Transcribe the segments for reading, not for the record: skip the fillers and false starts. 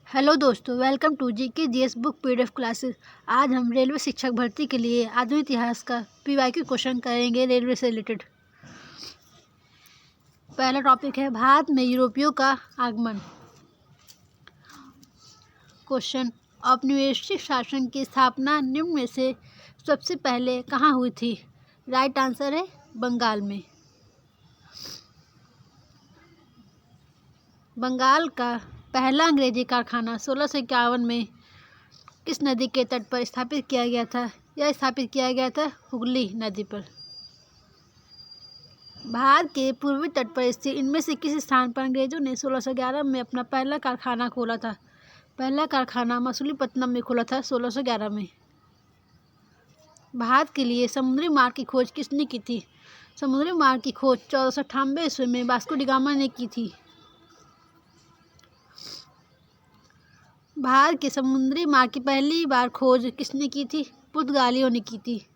Hello दोस्तों, welcome to GK GS book PDF classes. आज हम रेलवे शिक्षक भर्ती के लिए आधुनिक इतिहास का पीवाईक्यू क्वेश्चन करेंगे रेलवे से रिलेटेड। पहला टॉपिक है भारत में यूरोपियों का आगमन। क्वेश्चन, औपनिवेशिक शासन की स्थापना निम्न में से सबसे पहले कहाँ हुई थी? राइट आंसर है बंगाल में। बंगाल का पहला अंग्रेजी कारखाना 1651 में किस नदी के तट पर स्थापित किया गया था? यह स्थापित किया गया था हुगली नदी पर। भारत के पूर्वी तट पर स्थित इनमें से किस स्थान पर अंग्रेजों ने 1611 में अपना पहला कारखाना खोला था? पहला कारखाना मछलीपट्टनम में खोला था 1611 में। भारत के लिए समुद्री मार्ग की खोज किसने की थी? समुद्री मार्ग की खोज 1498 ईस्वी में वास्को डी गामा ने की थी। भारत के समुद्री मार्ग की पहली बार खोज किसने की थी? पुर्तगालियों ने की थी।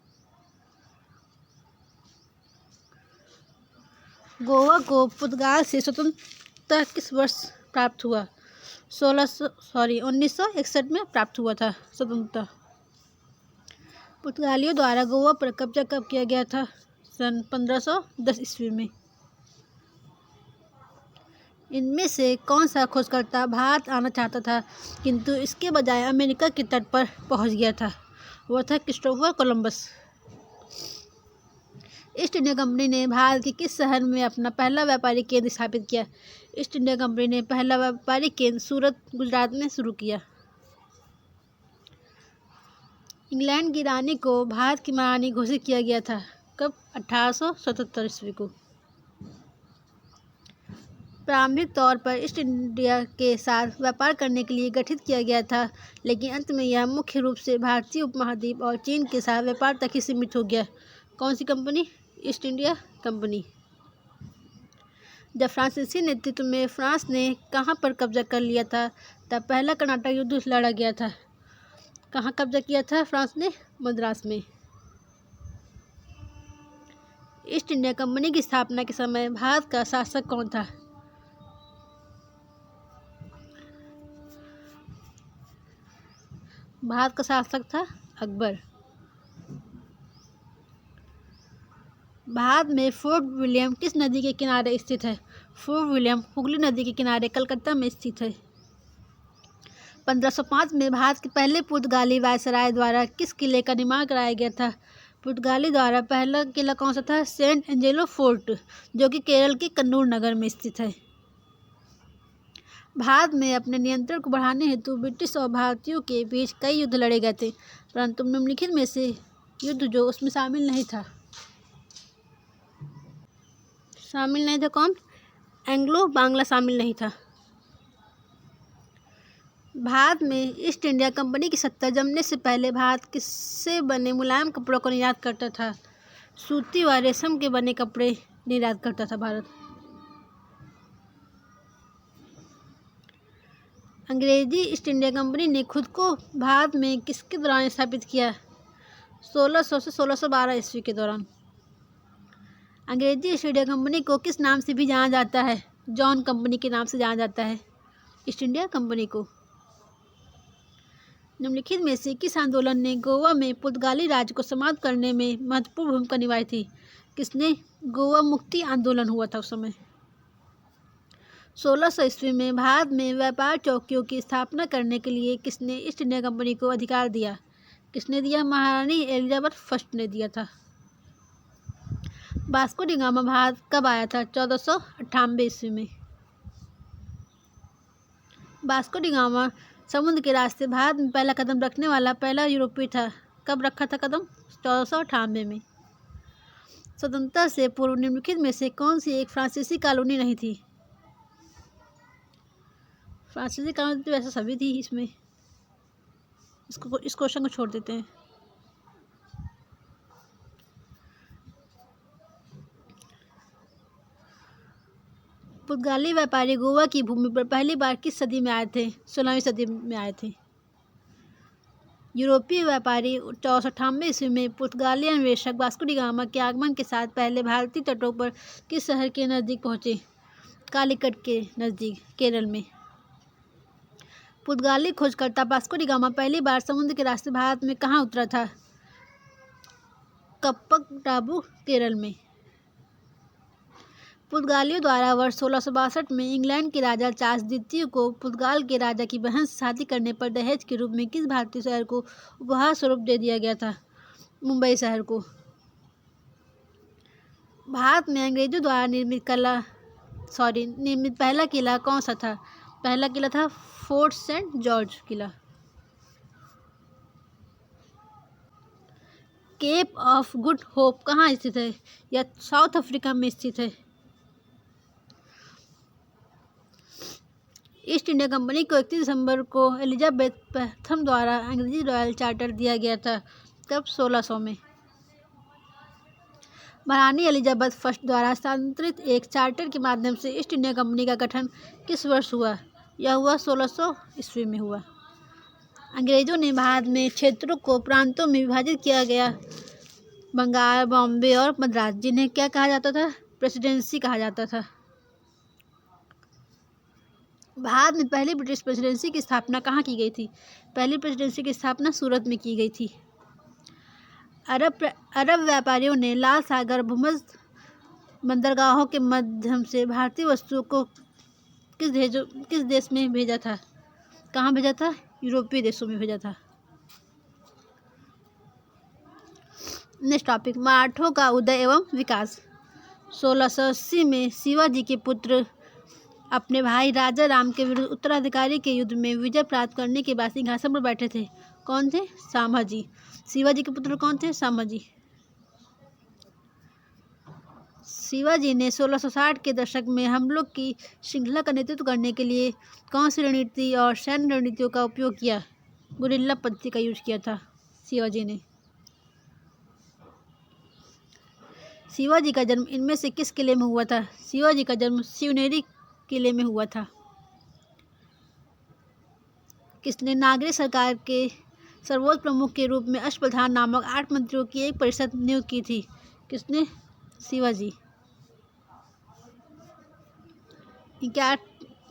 गोवा को पुर्तगाल से स्वतंत्रता किस वर्ष प्राप्त हुआ? 1961 में प्राप्त हुआ था स्वतंत्रता। पुर्तगालियों द्वारा गोवा पर कब्जा कब किया गया था? सन 1510 ईस्वी में। इनमें से कौन सा खोजकर्ता भारत आना चाहता था किंतु इसके बजाय अमेरिका के तट पर पहुंच गया था? वह था Christopher Columbus. East India company ने भारत के किस शहर में अपना पहला व्यापारिक केंद्र स्थापित किया? ईस्ट इंडिया कंपनी ने पहला व्यापारिक केंद्र सूरत, गुजरात में शुरू किया। इंग्लैंड की रानी को भारत की महारानी घोषित किया गया था कब? 1877 ईस्वी को। प्रारंभिक तौर पर ईस्ट इंडिया के साथ व्यापार करने के लिए गठित किया गया था, लेकिन अंत में यह मुख्य रूप से भारतीय उपमहाद्वीप और चीन के साथ व्यापार तक ही सीमित हो गया। कौन सी कंपनी? East India company. जब फ्रांसीसी नेतृत्व में फ्रांस ने कहाँ पर कब्जा कर लिया था तब पहला कर्नाटक युद्ध लड़ा गया था। कहाँ कब्जा किया था फ्रांस ने? मद्रास में। ईस्ट इंडिया कंपनी की स्थापना के समय भारत का शासक कौन था? भारत का शासक था अकबर। भारत में फोर्ट विलियम किस नदी के किनारे स्थित है? फोर्ट विलियम हुगली नदी के किनारे कलकत्ता में स्थित है। 1505 में भारत के पहले पुर्तगाली वायसराय द्वारा किस किले का निर्माण कराया गया था? पुर्तगाली द्वारा पहला किला कौन सा था? सेंट एंजेलो फोर्ट, जो कि केरल के कन्नूर नगर में स्थित है। भारत में अपने नियंत्रण को बढ़ाने हेतु ब्रिटिश और भारतीयों के बीच कई युद्ध लड़े गए थे, परंतु निम्नलिखित में से युद्ध जो उसमें शामिल नहीं था कौन? एंग्लो बांग्ला शामिल नहीं था। भारत में ईस्ट इंडिया कंपनी की सत्ता जमने से पहले भारत किससे बने मुलायम कपड़ों को निर्यात करता था? सूती व रेशम के बने कपड़े निर्यात करता था भारत। अंग्रेजी ईस्ट इंडिया कंपनी ने खुद को भारत में किसके दौरान स्थापित किया? 1600 से 1612 ईस्वी के दौरान। अंग्रेजी ईस्ट इंडिया कंपनी को किस नाम से भी जाना जाता है? जॉन कंपनी के नाम से जाना जाता है ईस्ट इंडिया कंपनी को। निम्नलिखित में से किस आंदोलन ने गोवा में पुर्तगाली राज को समाप्त करने में महत्वपूर्ण भूमिका निभाई थी? किसने? गोवा मुक्ति आंदोलन हुआ था उस समय। 1600 ईस्वी में भारत में व्यापार चौकियों की स्थापना करने के लिए किसने ईस्ट इंडिया कंपनी को अधिकार दिया? किसने दिया? महारानी एलिजाबेथ फर्स्ट ने दिया था। वास्को डी गामा भारत कब आया था? 1498 ईस्वी में। वास्को डी गामा समुद्र के रास्ते भारत में पहला कदम रखने वाला पहला यूरोपीय था। कब रखा था कदम? 1498 में। स्वतंत्रता से पूर्व निम्नलिखित में से कौन सी एक फ्रांसीसी कॉलोनी नहीं थी? फ्रांसीसी कॉलोनी तो वैसे सभी थी, इसमें इस क्वेश्चन को छोड़ देते हैं। पुर्तगाली व्यापारी गोवा की भूमि पर पहली बार किस सदी में आए थे? 16वीं सदी में आए थे। यूरोपीय व्यापारी 1498 ईस्वी में पुर्तगाली अन्वेषक वास्को डी गामा के आगमन के साथ पहले भारतीय तटों पर किस शहर के नज़दीक पहुंचे? कालीकट के नज़दीक, केरल में। पुर्तगाली खोजकर्ता वास्को डी गामा पहली बार समुद्र के रास्ते भारत में कहाँ उतरा था? कप्पडाबू, केरल में। पुर्तगालियों द्वारा वर्ष 1662 में इंग्लैंड के राजा चार्ल्स द्वितीय को पुर्तगाल के राजा की बहन से शादी करने पर दहेज के रूप में किस भारतीय शहर को उपहार स्वरूप दे दिया गया था? मुंबई शहर को। भारत में अंग्रेजों द्वारा निर्मित पहला किला कौन सा था? पहला किला था फोर्ट सेंट जॉर्ज किला। केप ऑफ गुड होप कहाँ स्थित है? यह साउथ अफ्रीका में स्थित है। ईस्ट इंडिया कंपनी को 31 दिसंबर को एलिजाबेथ प्रथम द्वारा अंग्रेजी रॉयल चार्टर दिया गया था। कब? 1600 में। महारानी एलिजाबेथ फर्स्ट द्वारा हस्तांतरित एक चार्टर के माध्यम से ईस्ट इंडिया कंपनी का गठन किस वर्ष हुआ? यह हुआ 1600 ईस्वी में हुआ। अंग्रेजों ने भारत में क्षेत्रों को प्रांतों में विभाजित किया गया। बंगाल, बॉम्बे और मद्रास, जिन्हें क्या कहा जाता था? प्रेसिडेंसी कहा जाता था। भारत में पहली ब्रिटिश प्रेसिडेंसी की स्थापना कहाँ की गई थी? पहली प्रेसिडेंसी की स्थापना सूरत में की गई थी। अरब व्यापारियों ने लाल सागर भूमध्य बंदरगाहों के माध्यम से भारतीय वस्तुओं को किस देश में भेजा था? कहाँ भेजा था? यूरोपीय देशों में भेजा था। नेक्स्ट टॉपिक, मराठों का उदय एवं विकास। 1680 में शिवाजी के पुत्र अपने भाई राजा राम के विरुद्ध उत्तराधिकारी के युद्ध में विजय प्राप्त करने के बाद सिंहासन पर बैठे थे। कौन थे? संभाजी। शिवाजी के पुत्र कौन थे? संभाजी। शिवाजी ने 1660 के दशक में हमलों की श्रृंखला का नेतृत्व करने के लिए कौन सी रणनीति और सैन्य रणनीतियों का उपयोग किया? गुरिल्ला पद्धति का यूज किया था शिवाजी ने। शिवाजी का जन्म इनमें से किस किले में हुआ था? शिवाजी का जन्म शिवनेरी किले में हुआ था। किसने नागरिक सरकार के सर्वोच्च प्रमुख के रूप में अष्टप्रधान नामक 8 मंत्रियों की एक परिषद नियुक्त की थी? किसने? शिवाजी। इनके 8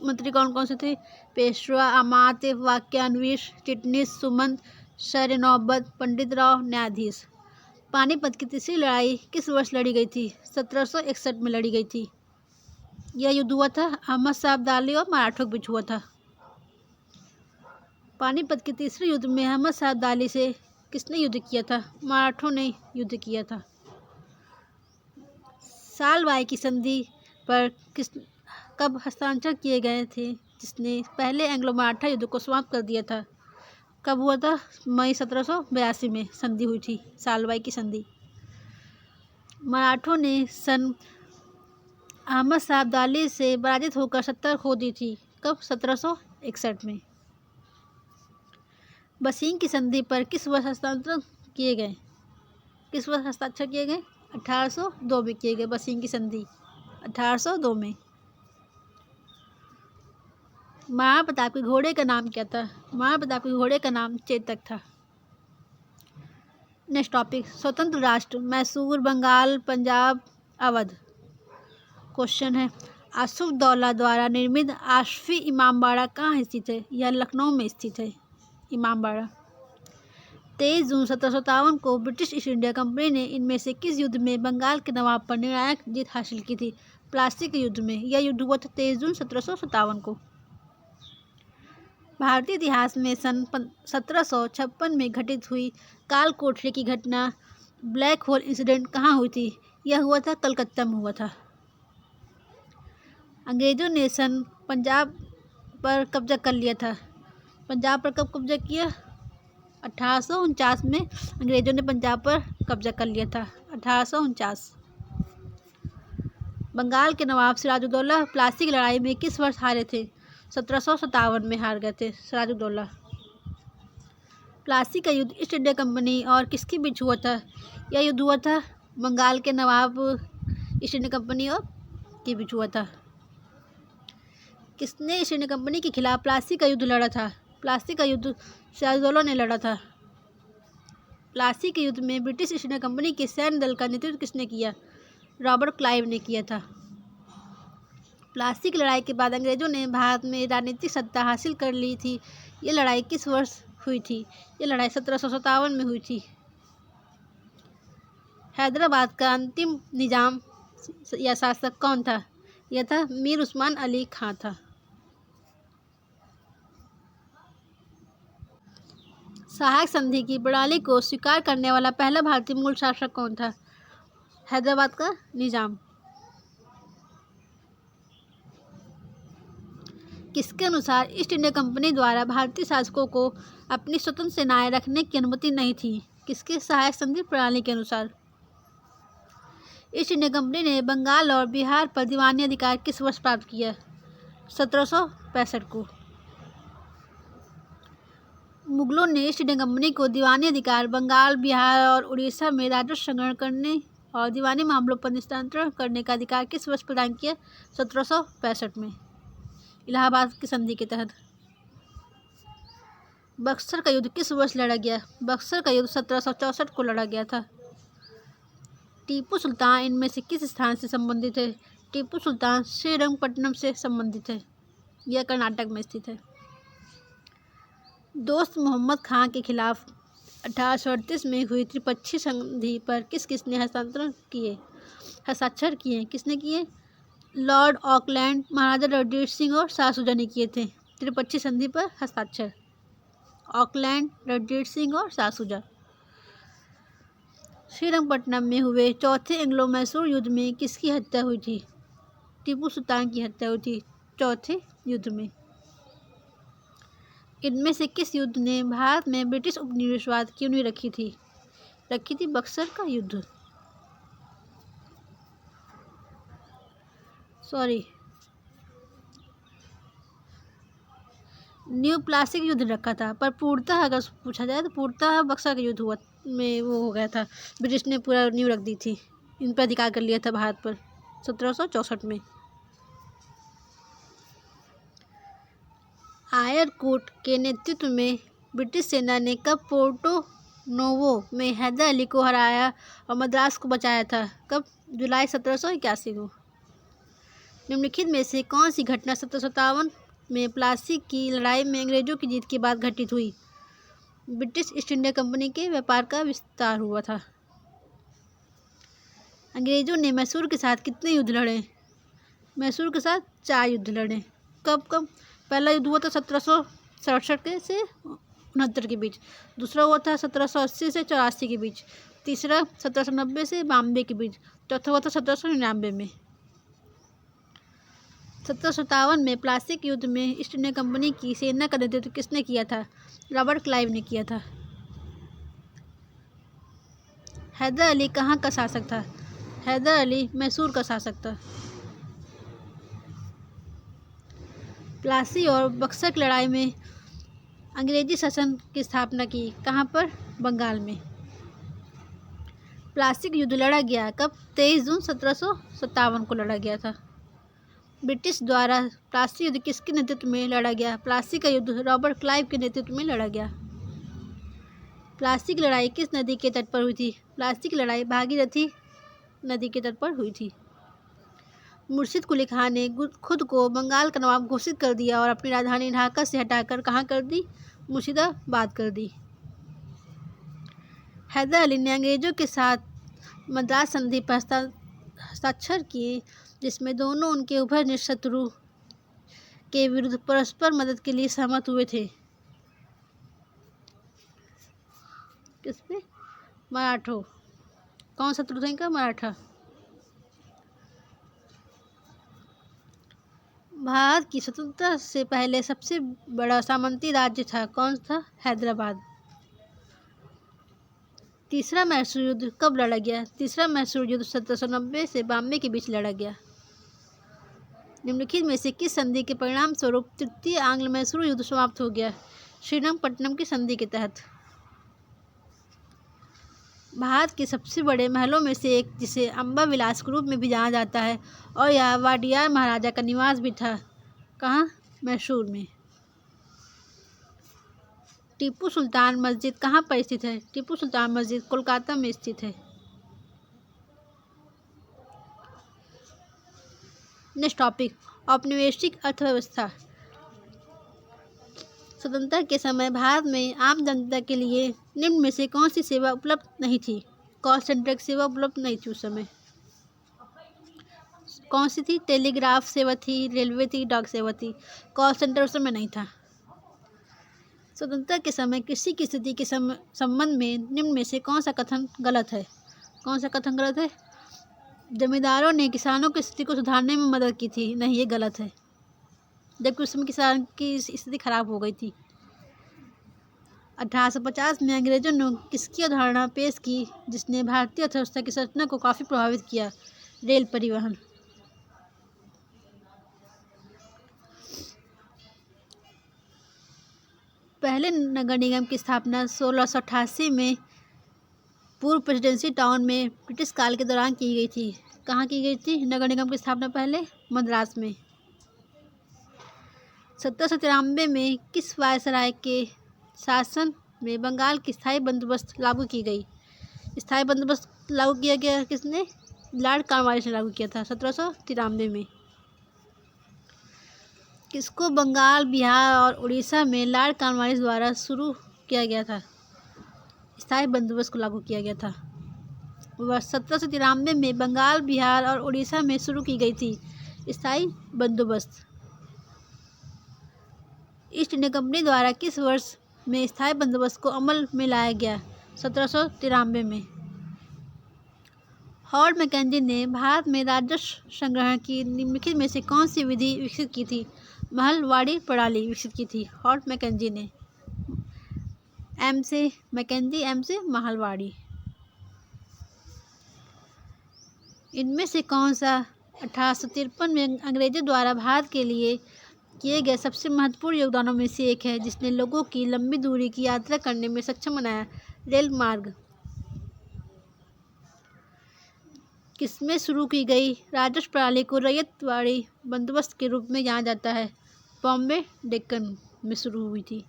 मंत्री कौन कौन से थे? पेशवा, अमात्य, वाक्यान्वेष, चिटनीस, सुमंत, शरनौबत, पंडित राव, न्यायाधीश। पानीपत की तीसरी लड़ाई किस वर्ष लड़ी गई थी? 1761 में लड़ी गई थी। यह युद्ध हुआ था अहमद शाह अब्दाली और मराठों के बीच हुआ था। पानीपत के तीसरे युद्ध में अहमद शाह अब्दाली से किसने युद्ध किया था? मराठों ने युद्ध किया था। सालबाई की संधि पर कब हस्ताक्षर किए गए थे, जिसने पहले एंग्लो मराठा युद्ध को समाप्त कर दिया था? कब हुआ था? मई 1782 में संधि हुई थी, सालबाई की संधि। मराठों ने सन अहमद शाह अब्दाली से पराजित होकर सत्ता खो दी थी। कब? 1761 में। बसीन की संधि पर किस वर्ष हस्ताक्षर किए गए? 1802 में किए गए। बसीन की संधि 1802 में। महाराणा प्रताप के घोड़े का नाम क्या था? महाराणा प्रताप के घोड़े का नाम चेतक था। नेक्स्ट टॉपिक, स्वतंत्र राष्ट्र मैसूर, बंगाल, पंजाब, अवध। क्वेश्चन है, आसुफदौला द्वारा निर्मित आशफी इमामबाड़ा कहाँ स्थित है? यह लखनऊ में स्थित है इमामबाड़ा। 23 जून 1757 को ब्रिटिश ईस्ट इंडिया कंपनी ने इनमें से किस युद्ध में बंगाल के नवाब पर निर्णायक जीत हासिल की थी? प्लासी के युद्ध में। यह युद्ध हुआ था 23 जून 1757 को। भारतीय इतिहास में सन 1756 में घटित हुई काल कोठरी की घटना ब्लैक होल इंसिडेंट कहाँ हुई थी? यह हुआ था कलकत्ता में हुआ था। अंग्रेजों ने पंजाब पर कब्जा कर लिया था। पंजाब पर कब कब्जा किया? 1849 में अंग्रेजों ने पंजाब पर कब्जा कर लिया था। 1849। बंगाल के नवाब सिराजुद्दौला प्लासी की लड़ाई में किस वर्ष हारे थे? 1757 में हार गए थे सिराजुद्दौला। प्लासी का युद्ध ईस्ट इंडिया कंपनी और किसके बीच हुआ था? यह युद्ध हुआ था बंगाल के नवाब ईस्ट इंडिया कंपनी और के बीच हुआ था। किसने ईस्ट इंडिया कंपनी के खिलाफ प्लासी का युद्ध लड़ा था? प्लासी का युद्ध सिराजुद्दौला ने लड़ा था। प्लासी के युद्ध में ब्रिटिश ईस्ट इंडिया कंपनी के सैन्य दल का नेतृत्व किसने किया? रॉबर्ट क्लाइव ने किया था। प्लासी की लड़ाई के बाद अंग्रेजों ने भारत में राजनीतिक सत्ता हासिल कर ली थी। ये लड़ाई किस वर्ष हुई थी? ये लड़ाई 1757 में हुई थी। हैदराबाद का अंतिम निजाम या शासक कौन था? यह था मीर उस्मान अली खां था। सहायक संधि की प्रणाली को स्वीकार करने वाला पहला भारतीय मूल शासक कौन था? हैदराबाद का निजाम। किसके अनुसार ईस्ट इंडिया कंपनी द्वारा भारतीय शासकों को अपनी स्वतंत्र सेनाएं रखने की अनुमति नहीं थी? किसके सहायक संधि प्रणाली के अनुसार? ईस्ट इंडिया कंपनी ने बंगाल और बिहार पर दीवानी अधिकार किस वर्ष प्राप्त किया? 1765 को। मुगलों ने ईस्ट इंडिया कंपनी को दीवानी अधिकार बंगाल, बिहार और उड़ीसा में राजस्व संग्रहण करने और दीवानी मामलों पर नियंत्रण करने का अधिकार किस वर्ष प्रदान किया? 1765 में, इलाहाबाद की संधि के तहत। बक्सर का युद्ध किस वर्ष लड़ा गया? बक्सर का युद्ध 1764 को लड़ा गया था। टीपू सुल्तान इनमें से किस स्थान से संबंधित है? टीपू सुल्तान श्रीरंगपट्टनम से संबंधित है। यह कर्नाटक में स्थित है। दोस्त मोहम्मद खां के खिलाफ 1838 में हुई त्रिपक्षीय संधि पर किस किसने हस्ताक्षर किए? किसने किए? लॉर्ड ऑकलैंड, महाराजा रणजीत सिंह और शाहसुजा ने किए थे त्रिपक्षीय संधि पर हस्ताक्षर। ऑकलैंड, रणजीत सिंह और शाहसुजा। श्रीरंगपट्टनम में हुए चौथे एंग्लो मैसूर युद्ध में किसकी हत्या हुई थी? टीपू सुल्तान की हत्या हुई थी चौथे युद्ध में। इनमें से किस युद्ध ने भारत में ब्रिटिश उपनिवेशवाद की नींव रखी थी? बक्सर का युद्ध। न्यू प्लासिक युद्ध रखा था, पर पूर्णतः अगर पूछा जाए तो पूर्णतः बक्सर का युद्ध हुआ में वो हो गया था। ब्रिटिश ने पूरा नींव रख दी थी, इन पर अधिकार कर लिया था भारत पर 1764 में। आयरकूट के नेतृत्व में ब्रिटिश सेना ने कब पोर्टो नोवो में हैदर अली को हराया और मद्रास को बचाया था? कब? जुलाई 1781 को। निम्नलिखित में से कौन सी घटना 1757 में प्लासी की लड़ाई में अंग्रेजों की जीत के बाद घटित हुई? ब्रिटिश ईस्ट इंडिया कंपनी के व्यापार का विस्तार हुआ था। अंग्रेजों ने मैसूर के साथ कितने युद्ध लड़े? मैसूर के साथ 4 युद्ध लड़े। कब कब? पहला युद्ध हुआ था 1767 से 69 के बीच। दूसरा हुआ था 1780 से 84 के बीच। तीसरा 1790 से 92 के बीच। चौथा हुआ था 1799 में। 1757 में प्लासी के युद्ध में ईस्ट इंडिया कंपनी की सेना का नेतृत्व किसने किया था? रॉबर्ट क्लाइव ने किया था। हैदर अली कहाँ का शासक था? हैदर अली मैसूर का शासक था। प्लासी और बक्सर की लड़ाई में अंग्रेजी शासन की स्थापना की कहाँ पर? बंगाल में। प्लासी का युद्ध लड़ा गया कब? 23 जून 1757 को लड़ा गया था। ब्रिटिश द्वारा प्लासी युद्ध किसके नेतृत्व में लड़ा गया? प्लासी का युद्ध रॉबर्ट क्लाइव के नेतृत्व में लड़ा गया। प्लासी की लड़ाई किस नदी के तट पर हुई थी? प्लासी की लड़ाई भागीरथी नदी के तट पर हुई थी। मुर्शिद कुली खान ने खुद को बंगाल का नवाब घोषित कर दिया और अपनी राजधानी ढाका से हटाकर कहाँ कर दी? मुर्शिदाबाद कर दी। हैदर अली ने अंग्रेजों के साथ मद्रास संधि पर हस्ताक्षर किए, जिसमें दोनों उनके उभरते शत्रु के विरुद्ध परस्पर मदद के लिए सहमत हुए थे। किस पे? मराठों। कौन शत्रु था इनका? मराठा। भारत की स्वतंत्रता से पहले सबसे बड़ा सामंती राज्य था। कौन था? हैदराबाद। तीसरा मैसूर युद्ध कब लड़ा गया? तीसरा मैसूर युद्ध 1790 से 92 के बीच लड़ा गया। निम्नलिखित में से किस संधि के परिणाम स्वरूप तृतीय आंग्ल मैसूर युद्ध समाप्त हो गया? श्रीरंगपट्टनम की संधि के तहत। भारत के सबसे बड़े महलों में से एक, जिसे अम्बा विलास के रूप में भी जाना जाता है, और यह वाडियार महाराजा का निवास भी था। कहाँ? मैसूर में। टीपू सुल्तान मस्जिद कहाँ पर स्थित है? टीपू सुल्तान मस्जिद कोलकाता में स्थित है। नेक्स्ट टॉपिक, औपनिवेशिक अर्थव्यवस्था। स्वतंत्रता के समय भारत में आम जनता के लिए निम्न में से कौन सी सेवा उपलब्ध नहीं थी? कॉल सेंटर की सेवा उपलब्ध नहीं थी उस समय। कौन सी थी? टेलीग्राफ सेवा थी, रेलवे थी, डाक सेवा थी। कॉल सेंटर उस समय नहीं था। स्वतंत्रता के समय कृषि की स्थिति के संबंध में निम्न में से कौन सा कथन गलत है? कौन सा कथन गलत है? जमींदारों ने किसानों की स्थिति को सुधारने में मदद की थी। नहीं, ये गलत है, जबकि उस समय किसान की स्थिति खराब हो गई थी। 1850 में अंग्रेजों ने किसकी अवधारणा पेश की जिसने भारतीय अर्थव्यवस्था की संरचना को काफ़ी प्रभावित किया? रेल परिवहन। पहले नगर निगम की स्थापना 1688 में पूर्व प्रेसिडेंसी टाउन में ब्रिटिश काल के दौरान की गई थी। कहाँ की गई थी नगर निगम की स्थापना? पहले मद्रास में। 1793 में किस वायसराय के शासन में बंगाल की स्थायी बंदोबस्त लागू की गई? स्थायी बंदोबस्त लागू किया गया किसने? लॉर्ड कॉर्नवालिस ने लागू किया था 1793 में। किसको बंगाल, बिहार और उड़ीसा में लॉर्ड कॉर्नवालिस द्वारा शुरू किया गया था? स्थायी बंदोबस्त को लागू किया गया था। वर्ष 1793 में बंगाल, बिहार और उड़ीसा में शुरू की गई थी स्थायी बंदोबस्त। ईस्ट इंडिया कंपनी द्वारा किस वर्ष में स्थायी बंदोबस्त को अमल में लाया गया? 1793 में। हॉवर्ड मैकेंजी ने भारत में राजस्व संग्रहण की निम्नलिखित में से कौन सी विधि विकसित की थी? महलवाड़ी प्रणाली विकसित की थी हॉवर्ड मैकेंजी ने। एम से मैकेंजी, एम से महलवाड़ी। इनमें से कौन सा 1853 में अंग्रेजों द्वारा भारत के लिए किए गए सबसे महत्वपूर्ण योगदानों में से एक है जिसने लोगों की लंबी दूरी की यात्रा करने में सक्षम बनाया? रेल मार्ग। किसमें शुरू की गई राजस्व प्रणाली को रैयतवाड़ी बंदोबस्त के रूप में जाना जाता है? बॉम्बे डेक्कन में शुरू हुई थी।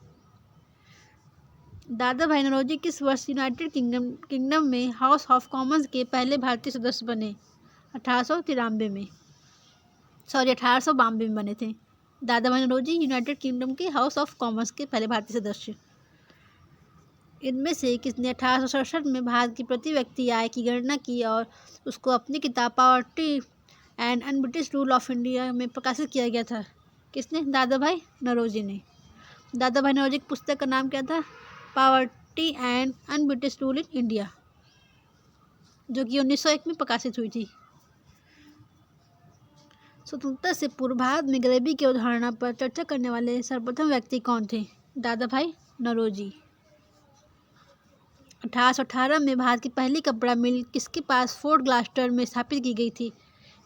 दादा भाई नौरोजी किस वर्ष यूनाइटेड किंगडम में हाउस ऑफ कॉमन्स के पहले भारतीय सदस्य बने? 1892 में। 1892 में बने थे दादा भाई नौरोजी यूनाइटेड किंगडम के हाउस ऑफ कॉमन्स के पहले भारतीय सदस्य। इनमें से किसने 1867 में भारत की प्रति व्यक्ति आय की गणना की और उसको अपनी किताब poverty and un-British rule of India में प्रकाशित किया गया था? किसने? दादा भाई नौरोजी ने। दादा भाई नौरोजी की पुस्तक का नाम क्या था? Poverty and un-British rule in India, जो कि 1901 में प्रकाशित हुई थी। स्वतंत्रता से पूर्व भारत में गरीबी की अवधारणा पर चर्चा करने वाले सर्वप्रथम व्यक्ति कौन थे? दादा भाई नौरोजी। 1818 में भारत की पहली कपड़ा मिल किसके पास फोर्ट ग्लास्टर में स्थापित की गई थी?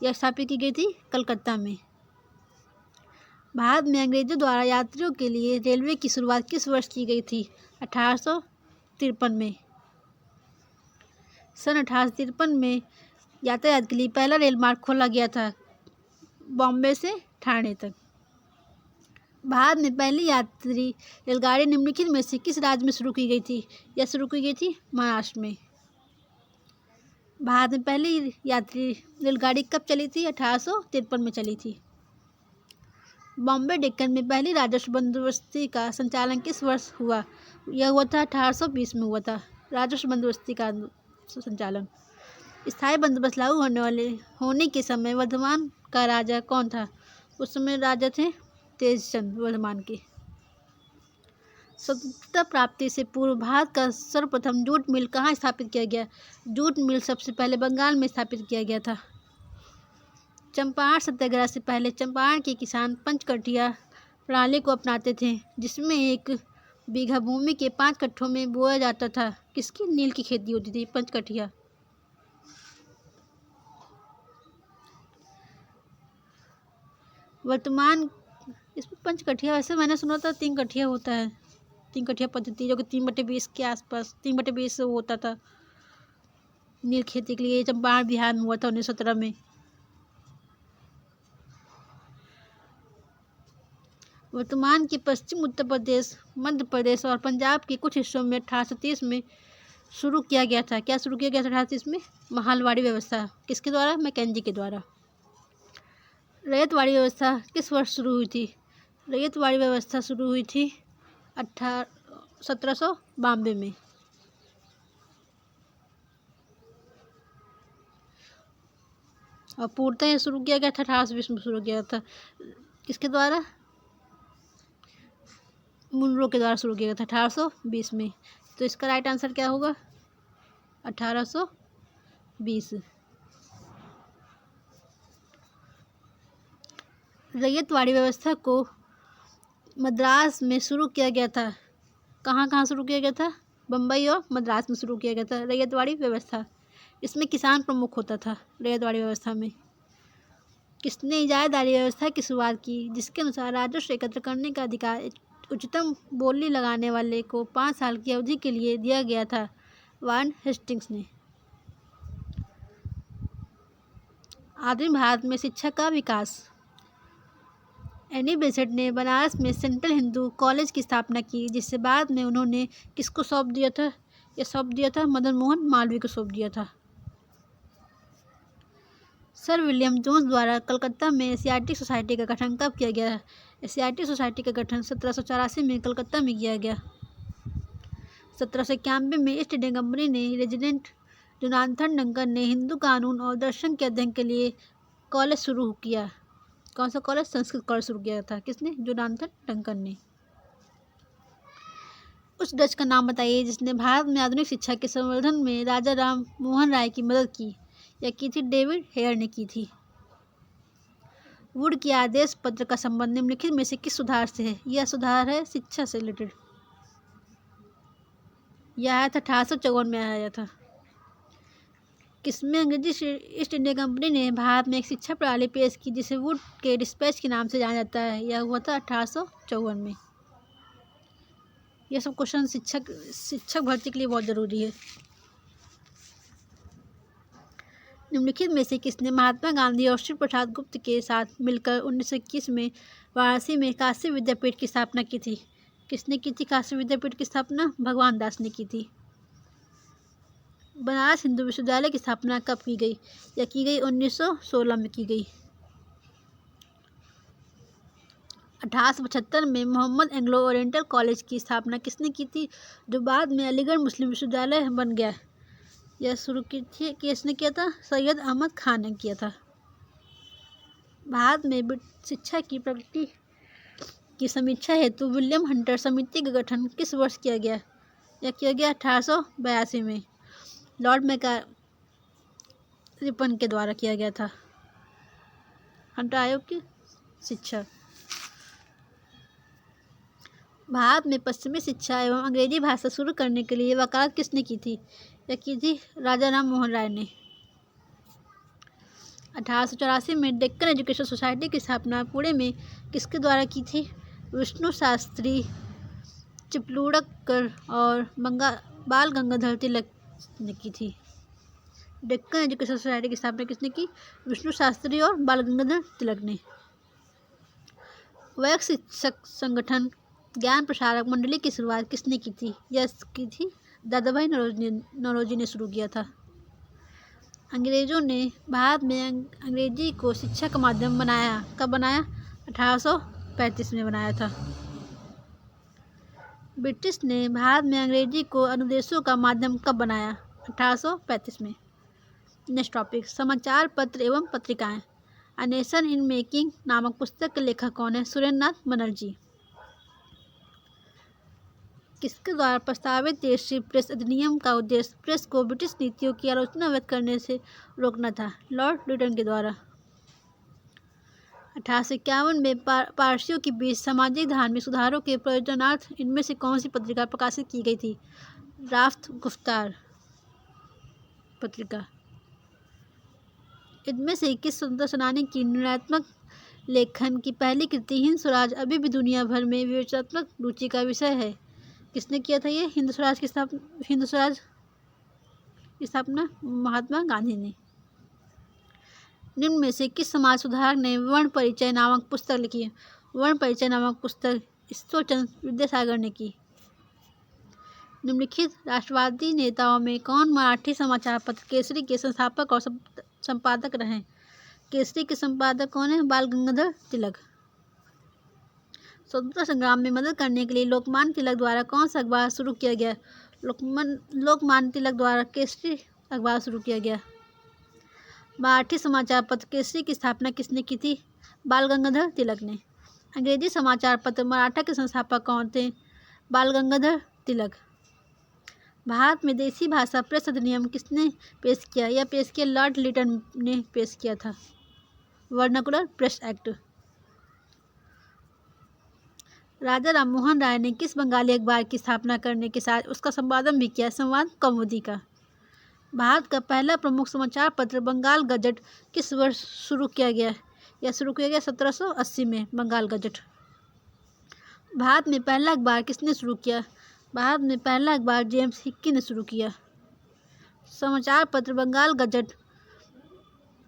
यह स्थापित की गई थी कलकत्ता में। भारत में अंग्रेजों द्वारा यात्रियों के लिए रेलवे की शुरुआत किस वर्ष की गई थी? 1853 में। सन 1853 में यातायात के लिए पहला रेल मार्ग खोला गया था बॉम्बे से ठाणे तक। भारत में पहली यात्री रेलगाड़ी निम्नलिखित में से किस राज्य में शुरू की गई थी? यह शुरू की गई थी महाराष्ट्र में। भारत में पहली यात्री रेलगाड़ी कब चली थी? 1853 में चली थी। बॉम्बे डेक्कन में पहली राजस्व बंदोबस्ती का संचालन किस वर्ष हुआ? यह हुआ था 1820 में हुआ था राजस्व बंदोबस्ती का संचालन। स्थायी बंदोबस्त लागू होने के समय वर्धमान का राजा कौन था? उस समय राजा थे तेजचंद वर्धमान के। स्वतंत्रता प्राप्ति से पूर्व भारत का सर्वप्रथम जूट मिल कहाँ स्थापित किया गया? जूट मिल सबसे पहले बंगाल में स्थापित किया गया था। चंपारण सत्याग्रह से पहले चंपारण के किसान पंचकठिया प्रणाली को अपनाते थे जिसमें 1 बीघा भूमि के 5 कट्ठों में बोया जाता था। किसकी? नील की खेती होती थी, पंचकठिया। वर्तमान इसमें पंचकठिया, वैसे मैंने सुना था 3 कठिया होता है, 3 कठिया पद्धति, जो कि 3/20 के आसपास 3/20 होता था नील खेती के लिए। चंपारण बिहार में हुआ था 1917 में। वर्तमान के पश्चिम उत्तर प्रदेश, मध्य प्रदेश और पंजाब के कुछ हिस्सों में 1830 में शुरू किया गया था। क्या शुरू किया गया था 1830 में? महलवाड़ी व्यवस्था। किसके द्वारा? मैकेंजी के द्वारा। रैयतवाड़ी व्यवस्था किस वर्ष शुरू हुई थी? रैयतवाड़ी व्यवस्था शुरू हुई थी 1792 में। और पूर्णतः यह शुरू किया गया था 1820 में शुरू किया था। किसके द्वारा? मुनरो के द्वारा शुरू किया गया था 1820 में। तो इसका राइट आंसर क्या होगा? 1820। रैयतवाड़ी व्यवस्था को मद्रास में शुरू किया गया था। कहाँ कहाँ शुरू किया गया था? बम्बई और मद्रास में शुरू किया गया था रैयतवाड़ी व्यवस्था। इसमें किसान प्रमुख होता था रैयतवाड़ी व्यवस्था में। किसने इजारादारी व्यवस्था की शुरुआत की, जिसके अनुसार राजस्व एकत्र करने का अधिकार उच्चतम बोली लगाने वाले को 5 साल की अवधि के लिए दिया गया था? वारन हेस्टिंग्स ने। आधुनिक भारत में शिक्षा का विकास। एनी बेसेंट ने बनारस में सेंट्रल हिंदू कॉलेज की स्थापना की, जिससे बाद में उन्होंने किसको सौंप दिया था? यह सौंप दिया था मदन मोहन मालवीय को सौंप दिया था। सर विलियम जोन्स द्वारा कलकत्ता में एशियाटिक सोसाइटी का गठन कब किया गया? एशियाटिक सोसाइटी का गठन 1784 में कलकत्ता में किया गया। 1791 में ईस्ट इंडिया कंपनी ने रेजिडेंट जोनाथन डंकन ने हिंदू कानून और दर्शन के अध्ययन के लिए कॉलेज शुरू किया। कौन सा कॉलेज? संस्कृत कॉलेज शुरू किया था। किसने? जोनाथन डंकन ने। उस डच का नाम बताइए जिसने भारत में आधुनिक शिक्षा के संवर्धन में राजा राम मोहन राय की मदद की। यह की थी डेविड हेयर ने की थी। वुड की आदेश पत्र का संबंध निम्नलिखित में से किस सुधार से है? यह सुधार है शिक्षा से रिलेटेड। यह आया था 1854 में आया था। किसमें अंग्रेजी ईस्ट इंडिया कंपनी ने भारत में एक शिक्षा प्रणाली पेश की जिसे वुड के डिस्पैच के नाम से जाना जाता है? यह हुआ था 1854 में। यह सब क्वेश्चन शिक्षक भर्ती के लिए बहुत ज़रूरी है। निम्नलिखित में से किसने महात्मा गांधी और श्री प्रसाद गुप्त के साथ मिलकर 1921 में वाराणसी में काशी विद्यापीठ की स्थापना की थी? किसने की थी काशी विद्यापीठ की स्थापना? भगवान दास ने की थी। बनारस हिंदू विश्वविद्यालय की स्थापना कब की गई? यह की गई 1916 में की गई। 1875 में मोहम्मद एंग्लो ओरिएंटल कॉलेज की स्थापना किसने की थी, जो बाद में अलीगढ़ मुस्लिम विश्वविद्यालय बन गया? यह शुरू की थी किसने किया था? सैयद अहमद खान ने किया था। भारत में शिक्षा की प्रगति की समीक्षा हेतु विलियम हंटर समिति का गठन किस वर्ष किया गया? यह किया गया 1882 में लॉर्ड मैकारिपन के द्वारा किया गया था। हंटर आयोग की शिक्षा। भारत में पश्चिमी शिक्षा एवं अंग्रेजी भाषा शुरू करने के लिए वकालत किसने की थी? यह की थी राजा राम मोहन राय ने। 1884 में डेक्कन एजुकेशन सोसाइटी की स्थापना पुणे में किसके द्वारा की थी? विष्णु शास्त्री चिपलूणकर और बाल गंगाधर तिलक ने की थी। डेक्कन एजुकेशन सोसाइटी की स्थापना किसने की? विष्णु शास्त्री और बाल गंगाधर तिलक ने। वैश्विक शिक्षक संगठन ज्ञान प्रसारक मंडली की शुरुआत किसने की थी? यह की थी दादाभाई नौरोजी ने शुरू किया था। अंग्रेजों ने भारत में अंग्रेजी को शिक्षा का माध्यम बनाया। कब बनाया? 1835 में बनाया था। ब्रिटिश ने भारत में अंग्रेजी को अनुदेशों का माध्यम कब बनाया? 1835 में। नेक्स्ट टॉपिक, समाचार पत्र एवं पत्रिकाएं। अ नेशन इन मेकिंग नामक पुस्तक के लेखक कौन है? सुरेंद्रनाथ बनर्जी। किसके द्वारा प्रस्तावित देशी प्रेस अधिनियम का उद्देश्य प्रेस को ब्रिटिश नीतियों की आलोचना व्यक्त करने से रोकना था? लॉर्ड रिटन के द्वारा। 1851 में पारसियों के बीच सामाजिक धार्मिक सुधारों के प्रयोजनार्थ इनमें से कौन सी पत्रिका प्रकाशित की गई थी? राफ्त गुफ्तार पत्रिका। इनमें से किस स्वतंत्रता सेनानी की निर्णयात्मक लेखन की पहली कृति हिंद स्वराज अभी भी दुनिया भर में विवेचनात्मक रुचि का विषय है? किसने किया था ये हिंद स्वराज की स्थापना? महात्मा गांधी ने। निम्न में से किस समाज सुधारक ने वर्ण परिचय नामक पुस्तक लिखी है? वर्ण परिचय नामक पुस्तक ईश्वरचंद्र विद्यासागर ने की। निम्नलिखित राष्ट्रवादी नेताओं में कौन मराठी समाचार पत्र केसरी के संस्थापक और संपादक रहे? केसरी के संपादक कौन है? बाल गंगाधर तिलक। स्वतंत्रता संग्राम में मदद करने के लिए लोकमान्य तिलक द्वारा कौन सा अखबार शुरू किया गया? लोकमान्य तिलक द्वारा केसरी अखबार शुरू किया गया। मराठी समाचार पत्र केसरी की स्थापना किसने की थी? बाल गंगाधर तिलक ने। अंग्रेजी समाचार पत्र मराठा के संस्थापक कौन थे? बाल गंगाधर तिलक। भारत में देसी भाषा प्रेस अधिनियम किसने पेश किया? यह पेश किया लॉर्ड लिटन ने पेश किया था। Vernacular press act. Raja Rammohan Roy ने किस बंगाली अखबार की स्थापना करने के साथ उसका संपादन भी किया? संवाद कौमुदी का। भारत का पहला प्रमुख समाचार पत्र बंगाल गजट किस वर्ष शुरू किया गया? यह शुरू किया गया 1780 में। बंगाल गजट। भारत में पहला अखबार किसने शुरू किया? भारत में पहला अखबार जेम्स हिक्की ने शुरू किया। समाचार पत्र बंगाल गजट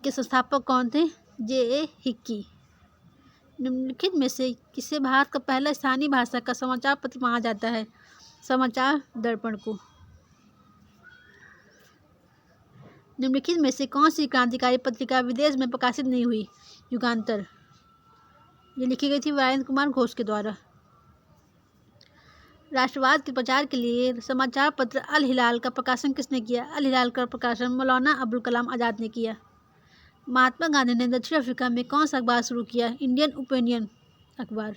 के संस्थापक कौन थे? J.A. हिक्की। निम्नलिखित में से किसे भारत का पहला स्थानीय भाषा का समाचार पत्र माना जाता है? समाचार दर्पण को। निम्नलिखित में से कौन सी क्रांतिकारी पत्रिका विदेश में प्रकाशित नहीं हुई? युगांतर। ये लिखी गई थी वीरेंद्र कुमार घोष के द्वारा। राष्ट्रवाद के प्रचार के लिए समाचार पत्र अल हिलाल का प्रकाशन किसने किया? अल हिलाल का प्रकाशन मौलाना अबुल कलाम आज़ाद ने किया। महात्मा गांधी ने दक्षिण अफ्रीका में कौन सा अखबार शुरू किया? इंडियन ओपिनियन अखबार।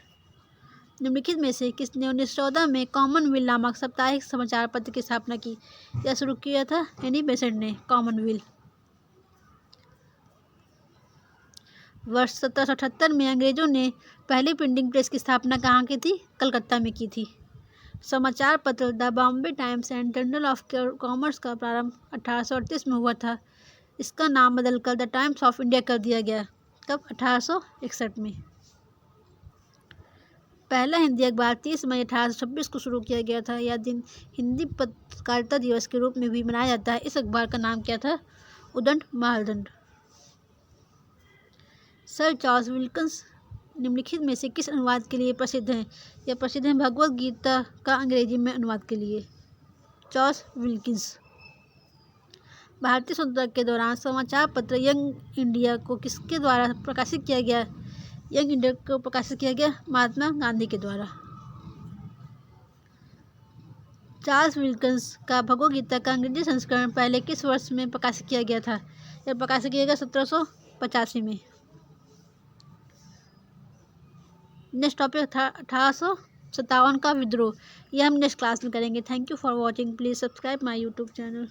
निम्नलिखित में से किसने 1914 में कॉमनवेल्थ नामक साप्ताहिक समाचार पत्र की स्थापना की? यह शुरू किया था एनी बेसेंट ने। कॉमनवेल्थ। वर्ष 1778 में अंग्रेजों ने पहली प्रिंटिंग प्रेस की स्थापना कहाँ की थी? कलकत्ता में की थी। समाचार पत्र the Bombay times and journal of commerce का प्रारंभ 1838 में हुआ था। इसका नाम बदलकर द टाइम्स ऑफ इंडिया कर दिया गया। कब? 1861 में। पहला हिंदी अखबार 30 मई 1826 को शुरू किया गया था। यह दिन हिंदी पत्रकारिता दिवस के रूप में भी मनाया जाता है। इस अखबार का नाम क्या था? उदंड मालदंड। सर चार्ल्स विल्किंस निम्नलिखित में से किस अनुवाद के लिए प्रसिद्ध हैं? यह प्रसिद्ध हैं भगवद गीता का अंग्रेजी में अनुवाद के लिए। Charles Wilkins. भारतीय स्वतंत्रता के दौरान समाचार पत्र यंग इंडिया को किसके द्वारा प्रकाशित किया गया? यंग इंडिया को प्रकाशित किया गया महात्मा गांधी के द्वारा। चार्ल्स विल्किंस का भगवद गीता का अंग्रेजी संस्करण पहले किस वर्ष में प्रकाशित किया गया था? यह प्रकाशित किया गया 1785 में। नेक्स्ट टॉपिक था 1857 का विद्रोह। यह हम नेक्स्ट क्लास में करेंगे। Thank you for watching. Please subscribe my YouTube channel.